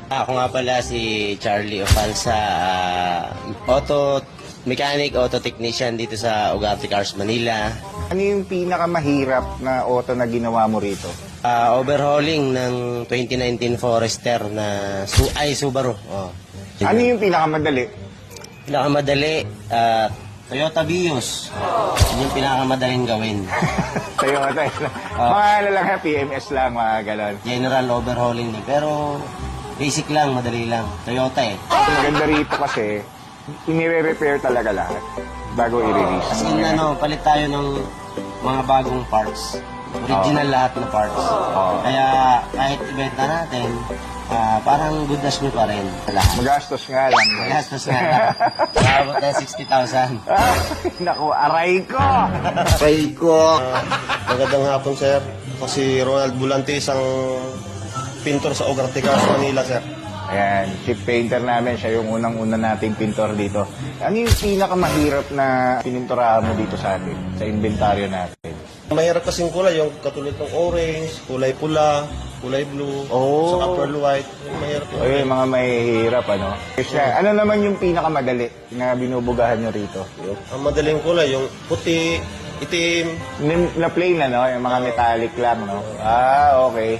Ako nga pala si Charlie Ofalsa, auto mechanic, auto technician dito sa Ugarte Cars, Manila. Ano yung pinakamahirap na auto na ginawa mo rito? Overhauling ng 2019 Forester na Subaru. Oh. Ano yung pinakamadali? Pinakamadali, Toyota Vios. Yun yung pinakamadaling gawin. Sa'yo nga tayo. Mga ano lang, PMS lang, mga galon. General overhauling din. Pero basic lang, madali lang. Toyota eh. Maganda rito kasi, inire-repair talaga lahat bago i-release. As in, palit tayo ng mga bagong parts. Original lahat na parts. Kaya kahit ibenta natin, parang good as new pa rin lahat. Magastos nga lang. Gastos nga lang. Maabot na 60,000. Naku, aray ko! Magandang hapon, sir. Ako si Ronald Bulante, isang pintor sa Ugarte Cars, Manila, sir. Ayan, chief painter namin. Siya yung unang-una nating pintor dito. Ano yung pinakamahirap na pininturahan mo dito sa atin, sa inventaryo natin? Mahirap kasing kulay, yung katulad ng orange, kulay pula, kulay blue, Oh. saka pearl white. Yung mahirap O yung mga mahihirap, ano? Kasi, ano naman yung pinakamadali na binubugahan nyo rito? Ang madaling kulay, yung puti, itim. Na plain, ano? Yung mga metallic lang, no? Okay.